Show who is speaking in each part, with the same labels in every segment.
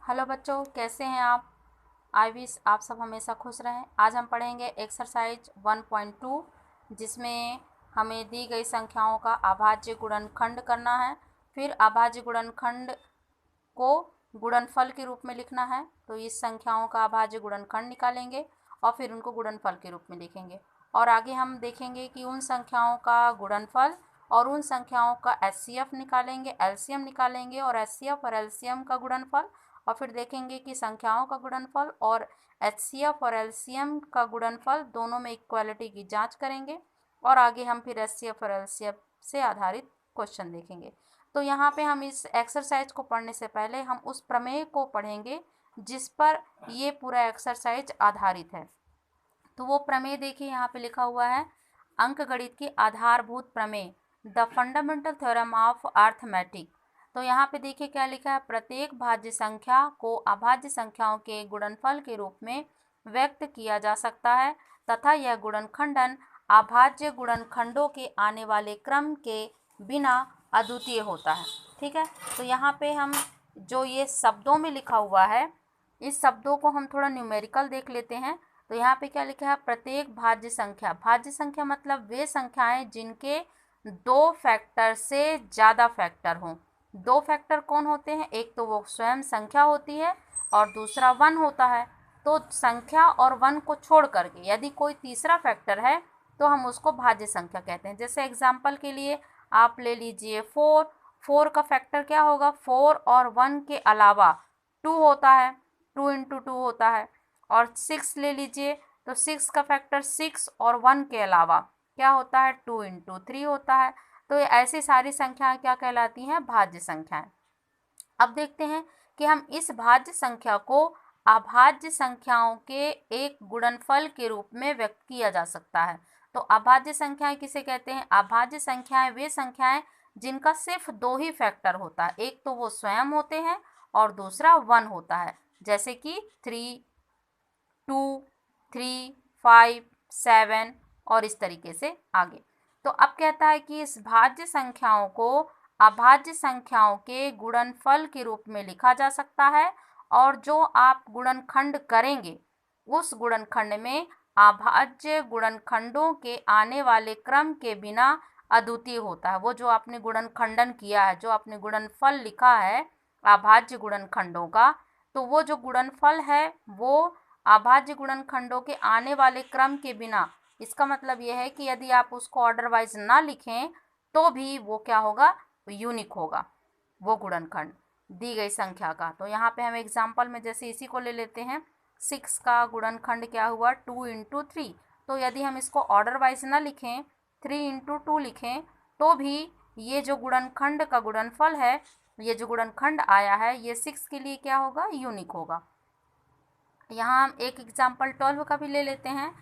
Speaker 1: Hello बच्चों, कैसे हैं आप। आई विश आप सब हमेशा खुश रहें। आज हम पढ़ेंगे एक्सरसाइज 1.2 जिसमें हमें दी गई संख्याओं का अभाज्य गुणनखंड करना है। फिर अभाज्य गुणनखंड को गुणनफल के रूप में लिखना है। तो इस संख्याओं का अभाज्य गुणनखंड निकालेंगे और फिर उनको गुणनफल के रूप में लिखेंगे। और आगे हम देखेंगे कि उन संख्याओं का गुणनफल और उन संख्याओं का एचसीएफ निकालेंगे, एलसीएम निकालेंगे और एचसीएफ और एलसीएम का गुणनफल। और फिर देखेंगे कि संख्याओं का गुणनफल और एचसीएफ और एलसीएम का गुणनफल दोनों में इक्वालिटी की जांच करेंगे। और आगे हम फिर एचसीएफ और एलसीएम से आधारित क्वेश्चन देखेंगे। तो यहाँ पे हम इस एक्सरसाइज को पढ़ने से पहले हम उस प्रमेय को पढ़ेंगे जिस पर ये पूरा एक्सरसाइज आधारित है। तो वो प्रमेय देखिए, यहाँ पे लिखा हुआ है अंकगणित की आधारभूत प्रमेय, the fundamental theorem of arithmetic. तो यहाँ पे देखिए क्या लिखा है, प्रत्येक भाज्य संख्या को अभाज्य संख्याओं के गुणनफल के रूप में व्यक्त किया जा सकता है तथा यह गुणनखंडन अभाज्य गुणनखंडों के आने वाले क्रम के बिना अद्वितीय होता है। ठीक है, तो यहाँ पे हम जो ये शब्दों में लिखा हुआ है, इस शब्दों को हम थोड़ा न्यूमेरिकल देख लेते हैं। तो यहाँ पे क्या लिखा है, प्रत्येक भाज्य संख्या। भाज्य संख्या मतलब वे संख्याएं जिनके दो फैक्टर से ज़्यादा फैक्टर हों। दो फैक्टर कौन होते हैं, एक तो वो स्वयं संख्या होती है और दूसरा वन होता है। तो संख्या और वन को छोड़ करके यदि कोई तीसरा फैक्टर है तो हम उसको भाज्य संख्या कहते हैं। जैसे एग्जाम्पल के लिए आप ले लीजिए 4। 4 का फैक्टर क्या होगा, 4 और 1 के अलावा 2 होता है, 2 इंटू 2 होता है। और 6 ले लीजिए तो 6 का फैक्टर 6 और 1 के अलावा क्या होता है, 2 इंटू 3 होता है। तो ऐसी सारी संख्याएं क्या कहलाती हैं, भाज्य संख्याएं। अब देखते हैं कि हम इस भाज्य संख्या को अभाज्य संख्याओं के एक गुणनफल के रूप में व्यक्त किया जा सकता है। तो अभाज्य संख्याएं किसे कहते हैं, अभाज्य संख्याएं वे संख्याएं जिनका सिर्फ दो ही फैक्टर होता है, एक तो वो स्वयं होते हैं और दूसरा 1 होता है। जैसे कि 3, 2, 3, 5, 7 और इस तरीके से आगे। तो अब कहता है कि इस भाज्य संख्याओं को अभाज्य संख्याओं के गुणनफल के रूप में लिखा जा सकता है और जो आप गुणनखंड करेंगे उस गुणनखंड में अभाज्य गुणनखंडों के आने वाले क्रम के बिना अद्वितीय होता है। वो जो आपने गुणनखंडन किया है, जो आपने गुणनफल लिखा है अभाज्य गुणनखंडों का, तो वो जो गुणनफल है वो अभाज्य गुणनखंडों के आने वाले क्रम के बिना, इसका मतलब यह है कि यदि आप उसको ऑर्डर वाइज ना लिखें तो भी वो क्या होगा, यूनिक होगा वो गुणनखंड दी गई संख्या का। तो यहाँ पे हम एग्जाम्पल में जैसे इसी को ले लेते हैं, 6 का गुणनखंड क्या हुआ, 2 इंटू 3। तो यदि हम इसको ऑर्डर वाइज ना लिखें, 3 इंटू 2 लिखें, तो भी ये जो गुणनखंड का गुणनफल है, ये जो गुणनखंड आया है, ये 6 के लिए क्या होगा, यूनिक होगा। यहाँ हम एक एग्जाम्पल 12 का भी ले लेते हैं,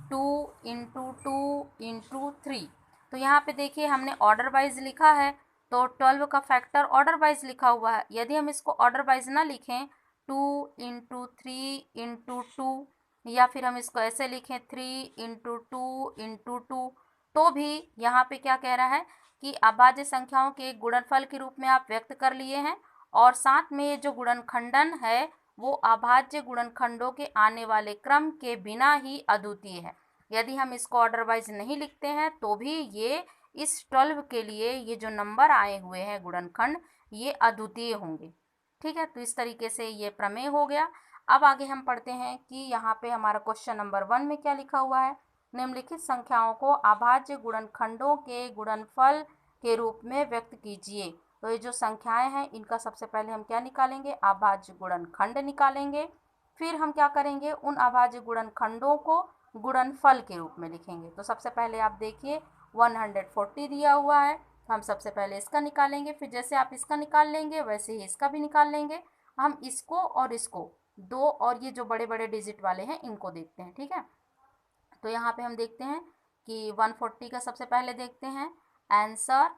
Speaker 1: 2 इंटू 2 इंटू 3। तो यहाँ पे देखिए हमने ऑर्डर वाइज लिखा है, तो 12 का फैक्टर ऑर्डर वाइज लिखा हुआ है। यदि हम इसको ऑर्डर वाइज ना लिखें, 2 इंटू 3 इंटू 2, या फिर हम इसको ऐसे लिखें 3 इंटू 2 इंटू 2, तो भी यहाँ पे क्या कह रहा है कि अभाज्य संख्याओं के गुणनफल के रूप में आप व्यक्त कर लिए हैं और साथ में ये जो गुणनखंडन है वो अभाज्य गुणनखंडों के आने वाले क्रम के बिना ही अद्वितीय है। यदि हम इसको ऑर्डर वाइज नहीं लिखते हैं तो भी ये इस 12 के लिए ये जो नंबर आए हुए हैं गुणनखंड, ये अद्वितीय होंगे। ठीक है, तो इस तरीके से ये प्रमेय हो गया। अब आगे हम पढ़ते हैं कि यहाँ पे हमारा क्वेश्चन नंबर 1 में क्या लिखा हुआ है, निम्नलिखित संख्याओं को अभाज्य गुणनखंडों के गुणनफल के रूप में व्यक्त कीजिए। तो ये जो संख्याएं हैं इनका सबसे पहले हम क्या निकालेंगे, अभाज्य गुणनखंड निकालेंगे। फिर हम क्या करेंगे, उन अभाज्य गुणनखंडों को गुणनफल के रूप में लिखेंगे। तो सबसे पहले आप देखिए 140 दिया हुआ है, हम सबसे पहले इसका निकालेंगे। फिर जैसे आप इसका निकाल लेंगे वैसे ही इसका भी निकाल लेंगे। हम इसको और इसको दो और ये जो बड़े बड़े डिजिट वाले हैं इनको देखते हैं। ठीक है, तो यहाँ पे हम देखते हैं कि 140 का सबसे पहले देखते हैं आंसर।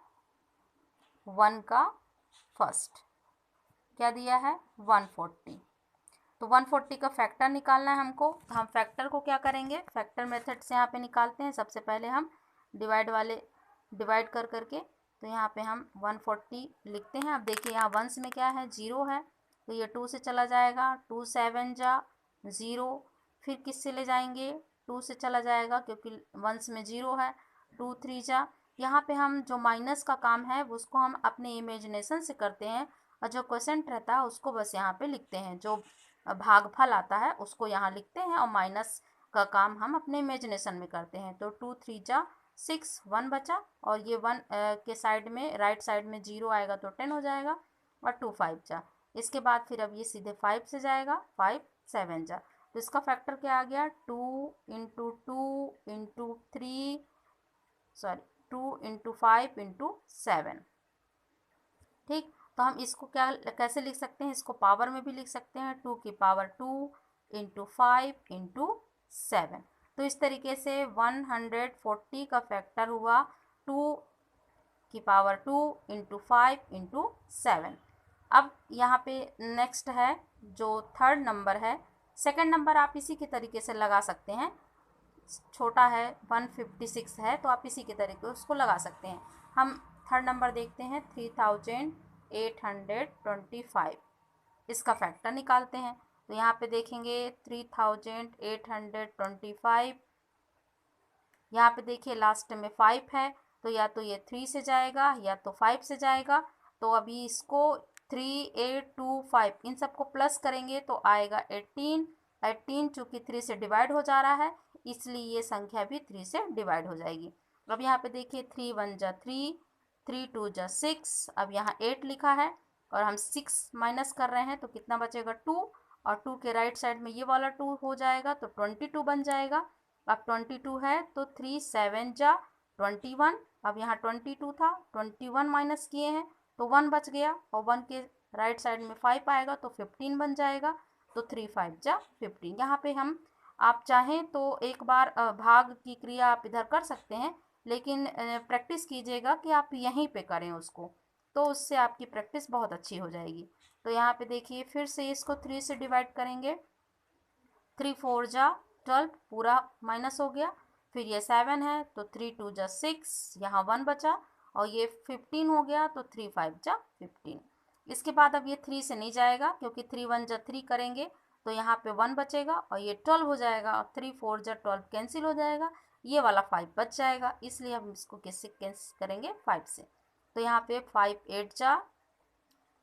Speaker 1: 1 का फर्स्ट क्या दिया है, 140। तो 140 का फैक्टर निकालना है हमको। तो हम फैक्टर को क्या करेंगे, फैक्टर मेथड से यहाँ पे निकालते हैं। सबसे पहले हम डिवाइड कर करके, तो यहाँ पे हम 140 लिखते हैं। अब देखिए यहाँ वंस में क्या है, 0 है, तो ये 2 से चला जाएगा, 2 7 जा 0, फिर किससे ले जाएंगे, 2 से चला जाएगा क्योंकि वंस में 0 है, 2 3 जा। यहाँ पे हम जो माइनस का काम है उसको हम अपने इमेजिनेशन से करते हैं, और जो क्वेश्चन रहता है उसको बस यहाँ पे लिखते हैं, जो भागफल आता है उसको यहाँ लिखते हैं, और माइनस का काम हम अपने इमेजिनेशन में करते हैं। तो 2 3 जा 6, 1 बचा, और ये 1 के साइड में राइट साइड में 0 आएगा तो 10 हो जाएगा, और 2 5 जा। इसके बाद फिर अब ये सीधे 5 से जाएगा, 5 7 जा। तो इसका फैक्टर क्या आ गया, 2 into 2 into 3 sorry 2 into 5 into 7। ठीक, तो हम इसको क्या कैसे लिख सकते हैं, इसको पावर में भी लिख सकते हैं, 2 की पावर 2 इंटू 5 इंटू 7। तो इस तरीके से 140 का फैक्टर हुआ 2 की पावर 2 इंटू 5 इंटू 7। अब यहाँ पे नेक्स्ट है जो थर्ड नंबर है, सेकंड नंबर आप इसी के तरीके से लगा सकते हैं, छोटा है 156 है तो आप इसी के तरीके उसको लगा सकते हैं। हम थर्ड नंबर देखते हैं 3825, इसका फैक्टर निकालते हैं। तो यहाँ पे देखेंगे 3825, यहाँ पे देखिए लास्ट में 5 है, तो या तो ये 3 से जाएगा या तो 5 से जाएगा। तो अभी इसको 3 8 2 5 इन सबको प्लस करेंगे तो आएगा 18 चूँकि 3 से डिवाइड हो जा रहा है इसलिए ये संख्या भी 3 से डिवाइड हो जाएगी। अब यहाँ पे देखिए 3 1 जा 3, 3 2 जा 6, अब यहाँ 8 लिखा है और हम 6 माइनस कर रहे हैं तो कितना बचेगा 2, और 2 के राइट साइड में ये वाला 2 हो जाएगा तो 22 बन जाएगा। अब 22 है तो 3 7 जा 21, अब यहाँ 22 था 21 माइनस किए हैं तो 1 बच गया, और 1 के राइट साइड में 5 आएगा तो 15 बन जाएगा, तो 3 5 जा 15। यहाँ पे हम आप चाहें तो एक बार भाग की क्रिया आप इधर कर सकते हैं, लेकिन प्रैक्टिस कीजिएगा कि आप यहीं पे करें उसको, तो उससे आपकी प्रैक्टिस बहुत अच्छी हो जाएगी। तो यहाँ पे देखिए फिर से इसको 3 से डिवाइड करेंगे, 3 4 जा 12 पूरा माइनस हो गया, फिर ये 7 है तो 3 2 जा 6, यहाँ 1 बचा, और ये 15 हो गया तो 3 5 जा 15। इसके बाद अब ये 3 से नहीं जाएगा क्योंकि 3 1 जा 3 करेंगे तो यहाँ पे 1 बचेगा, और ये 12 हो जाएगा, और 3 4 जा 12 कैंसिल हो जाएगा, ये वाला 5 बच जाएगा, इसलिए हम इसको किससे कैंसिल करेंगे 5 से। तो यहाँ पे 5 8 जा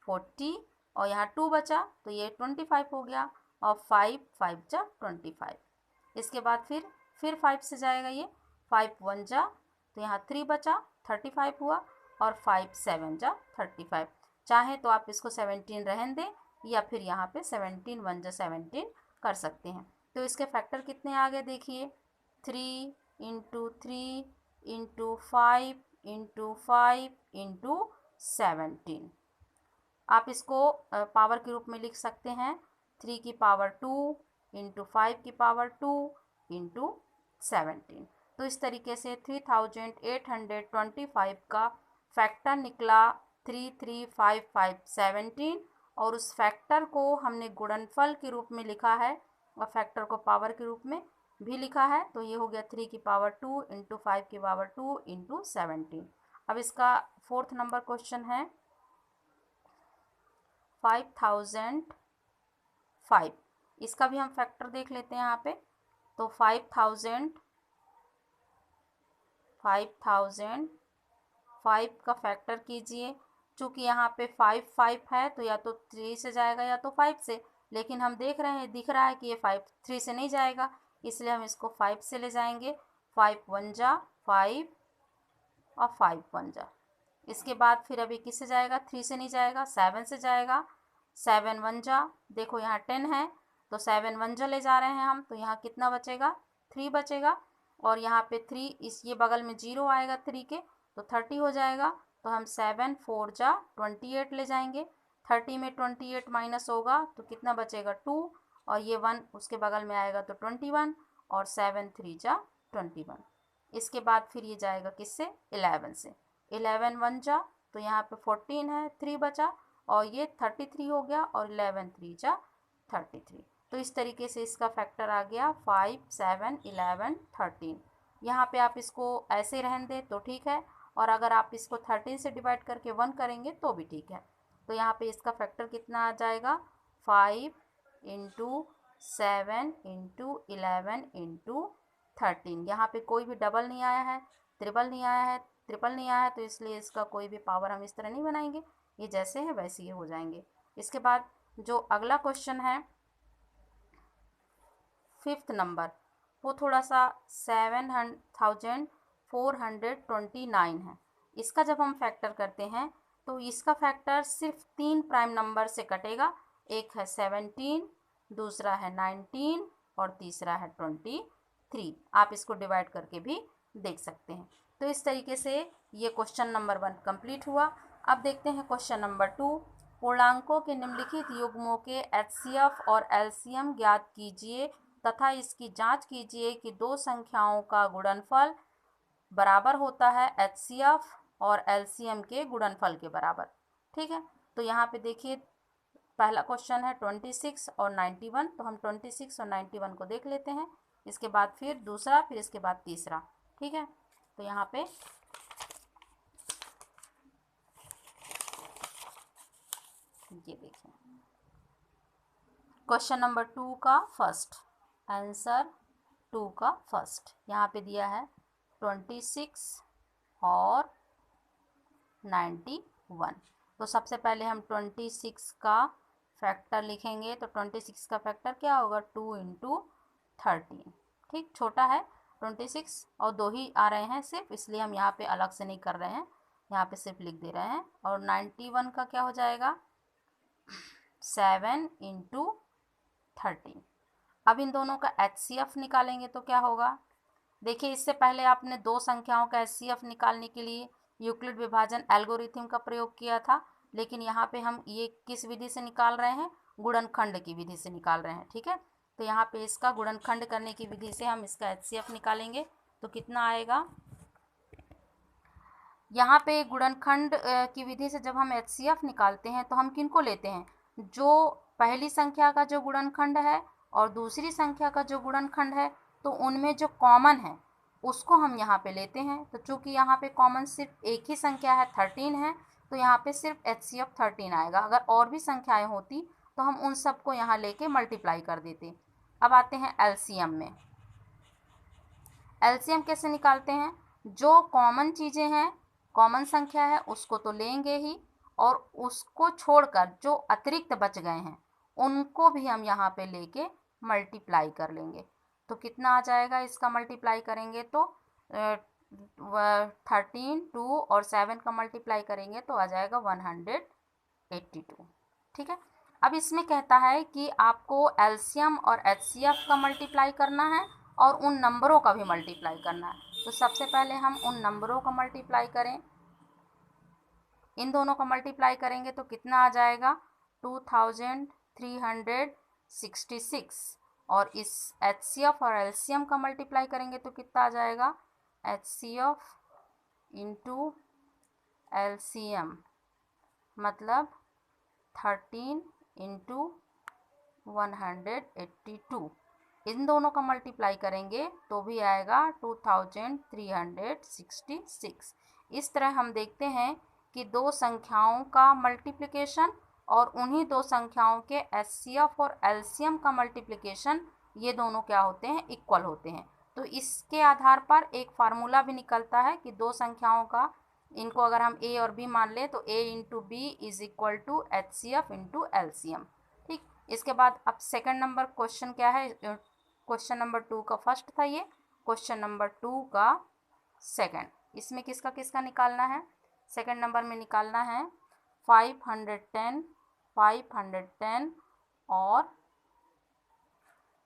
Speaker 1: 40, और यहाँ 2 बचा तो ये 25 हो गया, और 5 5 जा 25। इसके बाद फिर 5 से जाएगा, ये 5 1 जा तो यहाँ 3 बचा 35 हुआ, और 5 7 जा 35। चाहे तो आप इसको 17 रहने दें या फिर यहाँ पे 17 1 जा 17 कर सकते हैं। तो इसके फैक्टर कितने आ गए देखिए, 3 इंटू 3 इंटू 5 इंटू 5 इंटू 17। आप इसको पावर के रूप में लिख सकते हैं, 3 की पावर 2 इंटू 5 की पावर 2 इंटू 17। तो इस तरीके से 3825 का फैक्टर निकला 335517, और उस फैक्टर को हमने गुणनफल के रूप में लिखा है और फैक्टर को पावर के रूप में भी लिखा है। तो ये हो गया 3 की पावर 2 इंटू 5 की पावर 2 इंटू 17। अब इसका फोर्थ नंबर क्वेश्चन है 5005, इसका भी हम फैक्टर देख लेते हैं यहाँ पे। तो 5005 का फैक्टर कीजिए, चूँकि यहाँ पे 5 5 है तो या तो 3 से जाएगा या तो 5 से, लेकिन हम देख रहे हैं दिख रहा है कि ये 5 3 से नहीं जाएगा, इसलिए हम इसको 5 से ले जाएंगे। 5 1 जा 5 और 5 1 जा। इसके बाद फिर अभी किससे जाएगा, 3 से नहीं जाएगा, 7 से जाएगा, 7 1 जा, देखो यहाँ 10 है तो 7 1 जा ले जा रहे हैं हम, तो यहाँ कितना बचेगा 3 बचेगा, और यहाँ पे 3 इस ये बगल में 0 आएगा 3 के तो 30 हो जाएगा, तो हम 7 4 जा 28 ले जाएंगे। 30 में 28 माइनस होगा तो कितना बचेगा 2, और ये 1 उसके बगल में आएगा तो 21, और 7 3 जा 21। इसके बाद फिर ये जाएगा किससे 11 से, 11 1 जा तो यहाँ पे 14 है 3 बचा, और ये 33 हो गया, और 11 3 जा 33। तो इस तरीके से इसका फैक्टर आ गया 5 7 11 13। यहाँ पे आप इसको ऐसे रहने दें तो ठीक है, और अगर आप इसको 13 से डिवाइड करके 1 करेंगे तो भी ठीक है। तो यहाँ पे इसका फैक्टर कितना आ जाएगा 5 इंटू 7 इंटू 11 इंटू 13। यहाँ पे कोई भी डबल नहीं आया है, ट्रिपल नहीं आया है, तो इसलिए इसका कोई भी पावर हम इस तरह नहीं बनाएंगे, ये जैसे है वैसे ही हो जाएंगे। इसके बाद जो अगला क्वेश्चन है 5th नंबर, वो थोड़ा सा 7429 है। इसका जब हम फैक्टर करते हैं तो इसका फैक्टर सिर्फ 3 प्राइम नंबर से कटेगा। एक है 17, दूसरा है 19 और तीसरा है 23। आप इसको डिवाइड करके भी देख सकते हैं। तो इस तरीके से ये क्वेश्चन नंबर 1 कंप्लीट हुआ। अब देखते हैं क्वेश्चन नंबर 2। पूर्णांकों के निम्नलिखित युग्मों के HCF और LCM ज्ञात कीजिए तथा इसकी जांच कीजिए कि दो संख्याओं का गुणनफल बराबर होता है HCF और LCM के गुणनफल के बराबर। ठीक है, तो यहाँ पे देखिए पहला क्वेश्चन है 26 और 91, तो हम 26 और 91 को देख लेते हैं। इसके बाद फिर दूसरा, फिर इसके बाद तीसरा। ठीक है, तो यहाँ पे ये देखिए क्वेश्चन नंबर 2 का फर्स्ट आंसर, 2 का फर्स्ट यहाँ पे दिया है 26 और 91। तो सबसे पहले हम 26 का फैक्टर लिखेंगे। तो 26 का फैक्टर क्या होगा, 2 इंटू 13। ठीक, छोटा है 26 और 2 ही आ रहे हैं सिर्फ, इसलिए हम यहाँ पे अलग से नहीं कर रहे हैं, यहाँ पे सिर्फ लिख दे रहे हैं। और 91 का क्या हो जाएगा, 7 इंटू 13। अब इन दोनों का HCF निकालेंगे तो क्या होगा, देखिए इससे पहले आपने दो संख्याओं का HCF निकालने के लिए यूक्लिड विभाजन एल्गोरिथम का प्रयोग किया था, लेकिन यहाँ पे हम ये किस विधि से निकाल रहे हैं, गुणनखंड की विधि से निकाल रहे हैं। ठीक है, तो यहाँ पे इसका गुणनखंड करने की विधि से हम इसका HCF निकालेंगे तो कितना आएगा। यहाँ पे गुणनखंड की विधि से जब हम HCF निकालते हैं तो हम किनको लेते हैं, जो पहली संख्या का जो गुणनखंड है और दूसरी संख्या का जो गुणनखंड है, तो उनमें जो कॉमन है उसको हम यहाँ पे लेते हैं। तो चूंकि यहाँ पे कॉमन सिर्फ एक ही संख्या है 13 है, तो यहाँ पे सिर्फ HCF 13 आएगा। अगर और भी संख्याएं होती तो हम उन सबको यहाँ लेके मल्टीप्लाई कर देते। अब आते हैं LCM में। LCM कैसे निकालते हैं, जो कॉमन चीज़ें हैं, कॉमन संख्या है, उसको तो लेंगे ही, और उसको छोड़कर जो अतिरिक्त बच गए हैं उनको भी हम यहाँ पे लेके मल्टीप्लाई कर लेंगे। तो कितना आ जाएगा, इसका मल्टीप्लाई करेंगे तो 13, 2 और 7 का मल्टीप्लाई करेंगे तो आ जाएगा 182। ठीक है, अब इसमें कहता है कि आपको LCM और HCF का मल्टीप्लाई करना है और उन नंबरों का भी मल्टीप्लाई करना है। तो सबसे पहले हम उन नंबरों का मल्टीप्लाई करें, इन दोनों का मल्टीप्लाई करेंगे तो कितना आ जाएगा, 2366। और इस HCF और LCM का मल्टीप्लाई करेंगे तो कितना आ जाएगा, HCF इंटू LCM मतलब 13 इंटू 182। इन दोनों का मल्टीप्लाई करेंगे तो भी आएगा 2366। इस तरह हम देखते हैं कि दो संख्याओं का मल्टीप्लिकेशन और उन्हीं दो संख्याओं के HCF और LCM का मल्टीप्लिकेशन, ये दोनों क्या होते हैं, इक्वल होते हैं। तो इसके आधार पर एक फार्मूला भी निकलता है कि दो संख्याओं का, इनको अगर हम A और B मान ले तो A into B is equal to HCF into LCM। ठीक, इसके बाद अब सेकंड नंबर क्वेश्चन क्या है, क्वेश्चन नंबर 2 का फर्स्ट था ये, क्वेश्चन नंबर 2 का सेकंड। इसमें किसका किसका निकालना है, सेकंड नंबर में निकालना है 510 और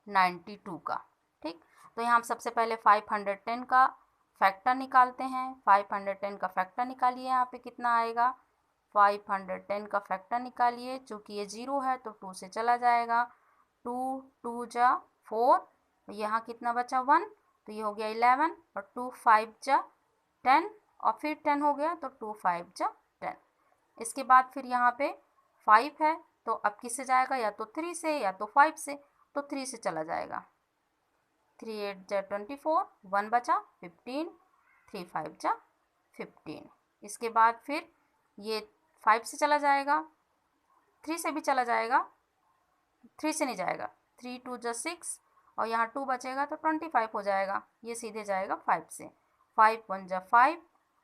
Speaker 1: 92 का। ठीक, तो यहाँ हम सबसे पहले 510 का फैक्टर निकालते हैं। 510 का फैक्टर निकालिए, यहाँ पे कितना आएगा, 510 का फैक्टर निकालिए, चूँकि ये 0 है तो 2 से चला जाएगा, 2 2 जा 4, यहाँ कितना बचा 1, तो ये हो गया 11, और 2 5 जा 10 और फिर 10 हो गया तो 2 5 जा 10। इसके बाद फिर यहाँ पे 5 है तो अब किससे जाएगा, या तो 3 से या तो 5 से, तो 3 से चला जाएगा, 3 8 जा 24, 1 बचा 15, 3 5 जा 15। इसके बाद फिर ये 5 से चला जाएगा, 3 से भी चला जाएगा, 3 से नहीं जाएगा, 3 2 जा 6 और यहाँ 2 बचेगा तो 25 हो जाएगा, ये सीधे जाएगा 5 से। 5 1 जा 5,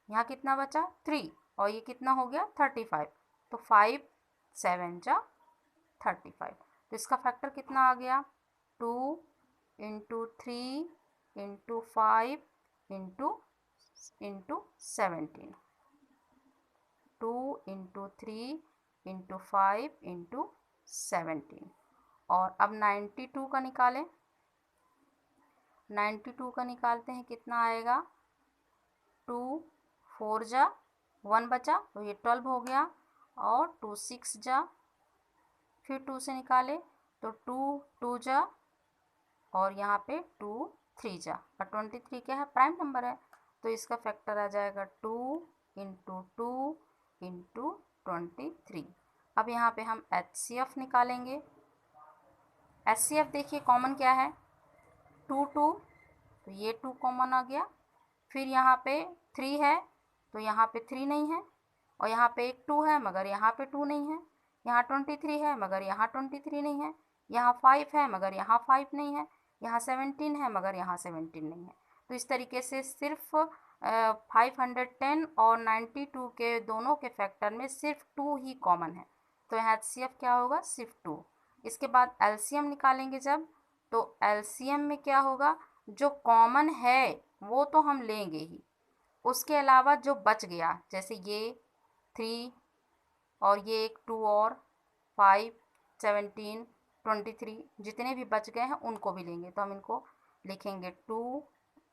Speaker 1: यहाँ कितना बचा 3 और ये कितना हो गया 35, तो 5 7 जा 35। तो इसका फैक्टर कितना आ गया 2 into 3 into 5 into 17, 2 into 3 into 5 into 17। और अब 92 का निकालें, 92 का निकालते हैं, कितना आएगा 2 4 जा 1 बचा तो ये 12 हो गया, और 2 6 जा, फिर 2 से निकाले तो 2 2 जा और यहाँ पे 2 3 जा, और 23 क्या है प्राइम नंबर है, तो इसका फैक्टर आ जाएगा 2 इंटू 2 इंटू 23। अब यहाँ पे हम HCF निकालेंगे। HCF देखिए कॉमन क्या है 2 2, तो ये 2 कॉमन आ गया, फिर यहाँ पे 3 है तो यहाँ पे 3 नहीं है, और यहाँ पे एक 2 है मगर यहाँ पे 2 नहीं है, यहाँ 23 है मगर यहाँ 23 नहीं है, यहाँ 5 है मगर यहाँ 5 नहीं है, यहाँ 17 है मगर यहाँ 17 नहीं है। तो इस तरीके से सिर्फ 510 और 92 के दोनों के फैक्टर में सिर्फ 2 ही कॉमन है, तो यहाँ HCF क्या होगा सिर्फ 2। इसके बाद LCM निकालेंगे जब, तो LCM में क्या होगा, जो कॉमन है वो तो हम लेंगे ही, उसके अलावा जो बच गया जैसे ये 3 और ये एक 2 और 5 17 23 जितने भी बच गए हैं उनको भी लेंगे, तो हम इनको लिखेंगे 2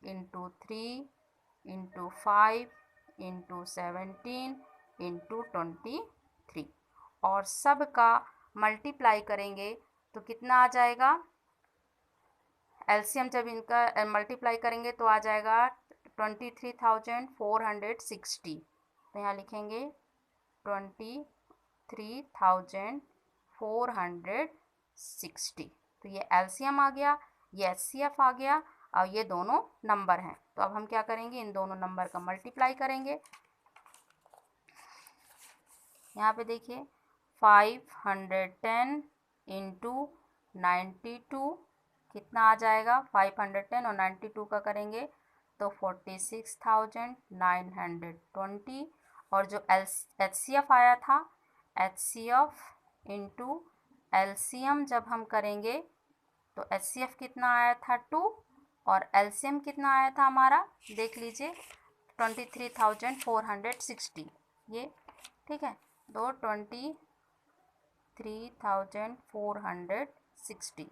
Speaker 1: इंटू 3 इंटू 5 इंटू 17 इंटू 23, और सब का मल्टीप्लाई करेंगे तो कितना आ जाएगा, LCM जब इनका मल्टीप्लाई करेंगे तो आ जाएगा 23,460, तो यहाँ लिखेंगे 23,460, तो ये LCM आ गया, ये HCF आ गया, और ये दोनों नंबर हैं। तो अब हम क्या करेंगे, इन दोनों नंबर का मल्टीप्लाई करेंगे। यहाँ पे देखिए 510 इंटू 92 कितना आ जाएगा, 510 और 92 का करेंगे तो 46,920, और जो HCF आया था HCF इंटू LCM जब हम करेंगे तो HCF कितना आया था 2 और LCM कितना आया था हमारा देख लीजिए 23,460, ये ठीक है, तो 23,460,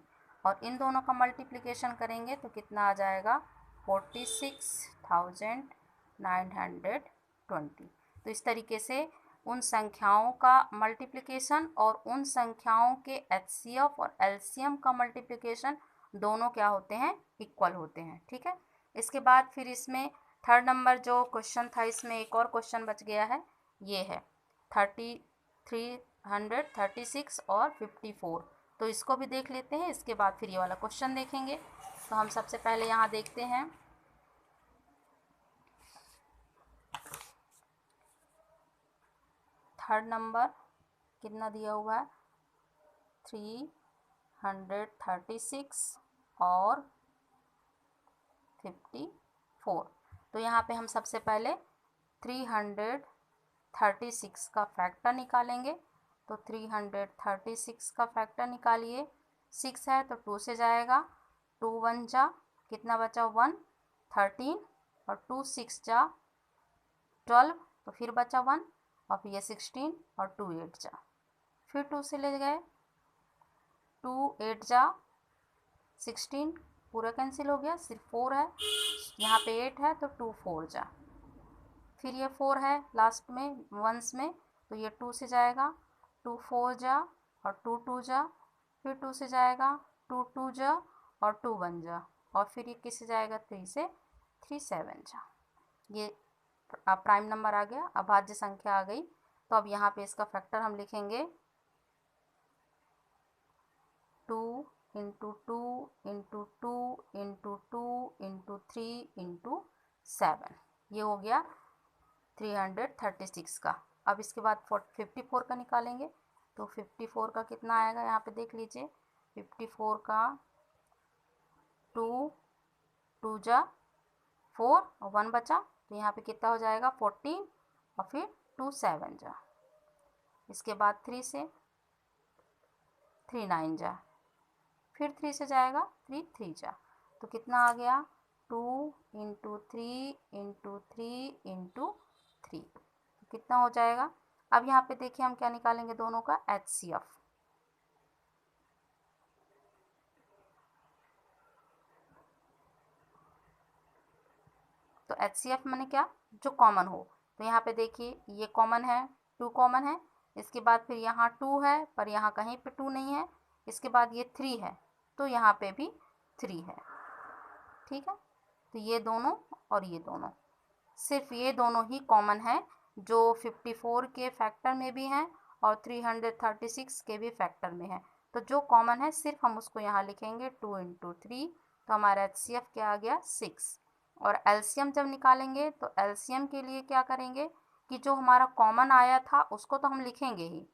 Speaker 1: और इन दोनों का मल्टीप्लिकेशन करेंगे तो कितना आ जाएगा 46,920। तो इस तरीके से उन संख्याओं का मल्टीप्लिकेशन और उन संख्याओं के HCF और LCM का मल्टीप्लिकेशन दोनों क्या होते हैं, इक्वल होते हैं। ठीक है, इसके बाद फिर इसमें थर्ड नंबर जो क्वेश्चन था, इसमें एक और क्वेश्चन बच गया है, ये है 336 और 54, तो इसको भी देख लेते हैं, इसके बाद फिर ये वाला क्वेश्चन देखेंगे। तो हम सबसे पहले यहाँ देखते हैं थर्ड नंबर कितना दिया हुआ है 336 और 54। तो यहाँ पे हम सबसे पहले 336 का फैक्टर निकालेंगे, तो 336 का फैक्टर निकालिए, 6 है तो 2 से जाएगा, 2 1 जा कितना बचा 1 13, और 2 6 जा 12, तो फिर बचा 1 और फिर ये 16 और 2 8 जा, फिर 2 से ले गए, 2 8 जा 16 पूरा कैंसिल हो गया, सिर्फ 4 है, यहाँ पे 8 है तो 2 4 जा, फिर ये 4 है लास्ट में वंस में, तो ये 2 से जाएगा, 2 4 जा और 2 2 जा, फिर 2 से जाएगा, 2 2 जा और 2 1 जा, और फिर ये किससे जाएगा 3 से 3 7 जा, ये प्राइम नंबर आ गया, अभाज्य संख्या आ गई। तो अब यहाँ पे इसका फैक्टर हम लिखेंगे 2 into 2 into 2 into 2 into 3 into 7, ये हो गया 336 का। अब इसके बाद 54 का निकालेंगे, तो 54 का कितना आएगा यहाँ पे देख लीजिए। 54 का 2 2 जा 4 और 1 बचा, तो यहाँ पे कितना हो जाएगा 14 और फिर 2 7 जा, इसके बाद 3 से 3 9 जा, फिर 3 से जाएगा 3 3 जा, तो कितना आ गया 2 इंटू 3 इंटू 3 इंटू 3, तो कितना हो जाएगा। अब यहाँ पे देखिए हम क्या निकालेंगे दोनों का HCF। तो HCF मैंने क्या, जो कॉमन हो, तो यहाँ पे देखिए ये कॉमन है, 2 कॉमन है, इसके बाद फिर यहाँ 2 है पर यहाँ कहीं पे 2 नहीं है, इसके बाद ये 3 है तो यहाँ पे भी 3 है। ठीक है, तो ये दोनों और ये दोनों, सिर्फ ये दोनों ही कॉमन है जो 54 के फैक्टर में भी हैं और 336 के भी फैक्टर में है। तो जो कॉमन है सिर्फ हम उसको यहाँ लिखेंगे 2 इंटू 3, तो हमारा HCF क्या आ गया 6। और एलसीएम जब निकालेंगे तो एलसीएम के लिए क्या करेंगे कि जो हमारा कॉमन आया था उसको तो हम लिखेंगे ही,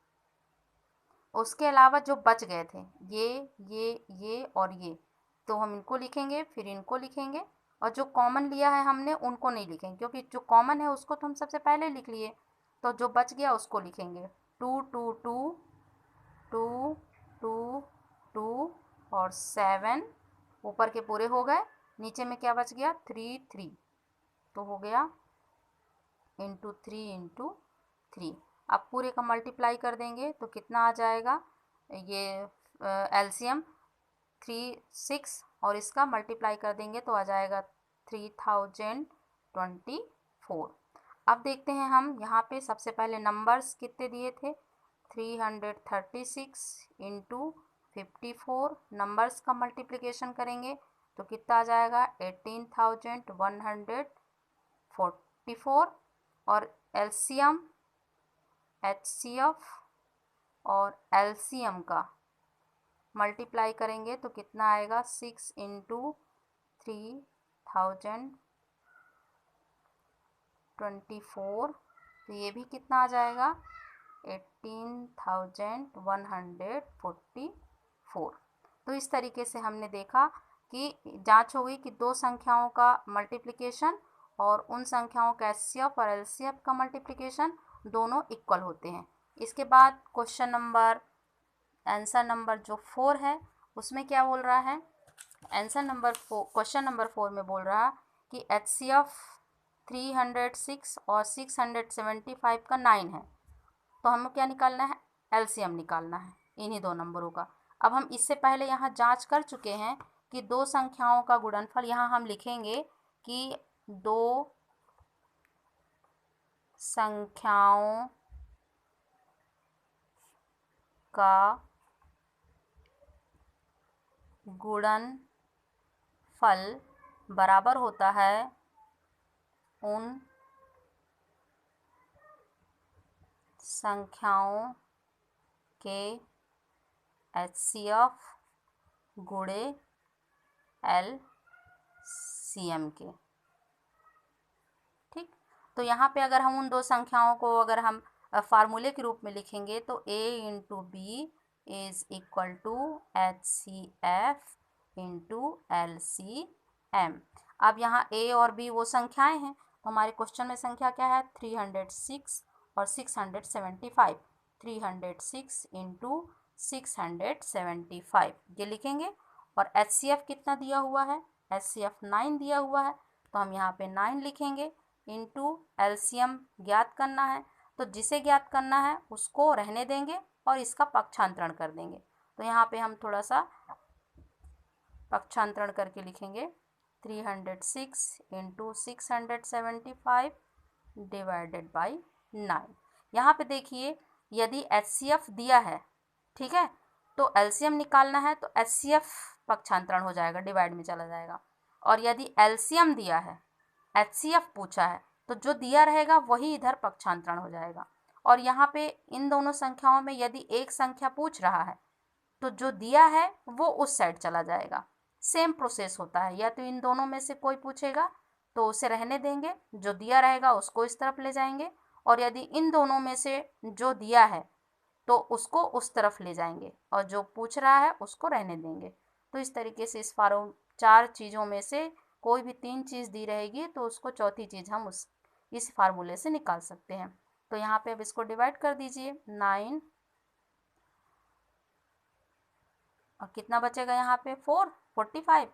Speaker 1: उसके अलावा जो बच गए थे ये और ये, तो हम इनको लिखेंगे, फिर इनको लिखेंगे, और जो कॉमन लिया है हमने उनको नहीं लिखेंगे, क्योंकि जो कॉमन है उसको तो हम सबसे पहले लिख लिए, तो जो बच गया उसको लिखेंगे। 2 2 2 2 2 2 और 7 ऊपर के पूरे हो गए, नीचे में क्या बच गया 3 3, तो हो गया इंटू 3 इंटू 3। अब पूरे का मल्टीप्लाई कर देंगे तो कितना आ जाएगा, ये एलसीएम 3 6 और इसका मल्टीप्लाई कर देंगे तो आ जाएगा 3024। अब देखते हैं हम यहाँ पे सबसे पहले नंबर्स कितने दिए थे, 336 इंटू 54, नंबर्स का मल्टीप्लिकेशन करेंगे तो कितना आ जाएगा 18,144, और एलसीएम HCF और एलसीएम का मल्टीप्लाई करेंगे तो कितना आएगा 6 इंटू 3024, तो ये भी कितना आ जाएगा 18,144। तो इस तरीके से हमने देखा कि जांच हो गई कि दो संख्याओं का मल्टीप्लिकेशन और उन संख्याओं का HCF और LCF का मल्टीप्लिकेशन दोनों इक्वल होते हैं। इसके बाद आंसर नंबर जो 4 है उसमें क्या बोल रहा है, क्वेश्चन नंबर 4 में बोल रहा कि HCF 306 और 675 का 9 है, तो हमें क्या निकालना है, LCM निकालना है इन्हीं दो नंबरों का। अब हम इससे पहले यहाँ जांच कर चुके हैं कि दो संख्याओं का गुणनफल, यहाँ हम लिखेंगे कि दो संख्याओं का गुणनफल बराबर होता है उन संख्याओं के HCF गुणे LCM के। ठीक, तो यहाँ पे अगर हम उन दो संख्याओं को अगर हम फार्मूले के रूप में लिखेंगे तो A into B is equal to HCF into LCM। अब यहाँ A और B वो संख्याएं हैं, तो हमारे क्वेश्चन में संख्या क्या है 306 और 675, 306 इंटू 675 ये लिखेंगे। और HCF कितना दिया हुआ है, HCF 9 दिया हुआ है, तो हम यहाँ पे 9 लिखेंगे इंटू LCM ज्ञात करना है, तो जिसे ज्ञात करना है उसको रहने देंगे और इसका पक्षांतरण कर देंगे। तो यहाँ पे हम थोड़ा सा पक्षांतरण करके लिखेंगे 306 इंटू 675 डिवाइडेड बाई 9। यहाँ पे देखिए यदि HCF दिया है, ठीक है, तो LCM निकालना है तो HCF पक्षांतरण हो जाएगा, डिवाइड में चला जाएगा, और यदि LCM दिया है, HCF पूछा है, तो जो दिया रहेगा वही इधर पक्षांतरण हो जाएगा। और यहाँ पे इन दोनों संख्याओं में यदि एक संख्या पूछ रहा है तो जो दिया है वो उस साइड चला जाएगा। सेम प्रोसेस होता है, या तो इन दोनों में से कोई पूछेगा तो उसे रहने देंगे, जो दिया रहेगा उसको इस तरफ ले जाएंगे, और यदि इन दोनों में से जो दिया है तो उसको उस तरफ ले जाएंगे और जो पूछ रहा है उसको रहने देंगे। तो इस तरीके से इस फार्मूला 4 चीज़ों में से कोई भी 3 चीज़ दी रहेगी तो उसको चौथी चीज़ हम इस फार्मूले से निकाल सकते हैं। तो यहाँ पे अब इसको डिवाइड कर दीजिए 9 और कितना बचेगा यहाँ पे 45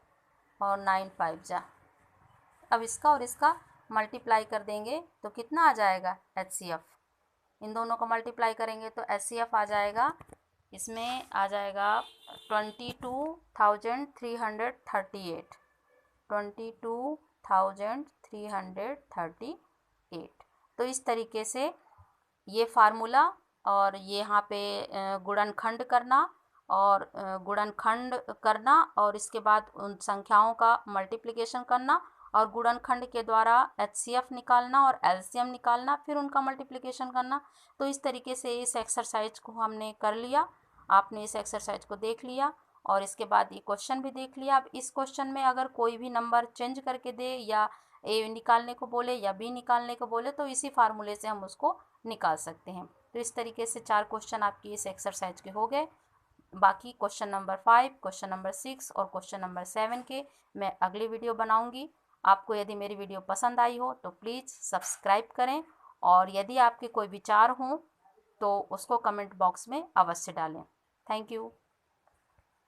Speaker 1: और 9 5 जा। अब इसका और इसका मल्टीप्लाई कर देंगे तो कितना आ जाएगा HCF। इन दोनों को मल्टीप्लाई करेंगे तो HCF आ जाएगा, इसमें आ जाएगा 22,338 22,338। तो इस तरीके से ये फार्मूला और ये यहाँ पे गुणनखंड करना और गुणनखंड करना और इसके बाद उन संख्याओं का मल्टीप्लिकेशन करना और गुणनखंड के द्वारा HCF निकालना और LCM निकालना, फिर उनका मल्टीप्लिकेशन करना। तो इस तरीके से इस एक्सरसाइज को हमने कर लिया। आपने इस एक्सरसाइज को देख लिया और इसके बाद ये क्वेश्चन भी देख लिया। अब इस क्वेश्चन में अगर कोई भी नंबर चेंज करके दे या A निकालने को बोले या B निकालने को बोले तो इसी फार्मूले से हम उसको निकाल सकते हैं। तो इस तरीके से 4 क्वेश्चन आपकी इस एक्सरसाइज के हो गए। बाकी क्वेश्चन नंबर 5, क्वेश्चन नंबर 6 और क्वेश्चन नंबर 7 के मैं अगली वीडियो बनाऊंगी। आपको यदि मेरी वीडियो पसंद आई हो तो प्लीज़ सब्सक्राइब करें और यदि आपके कोई विचार हों तो उसको कमेंट बॉक्स में अवश्य डालें। Thank you.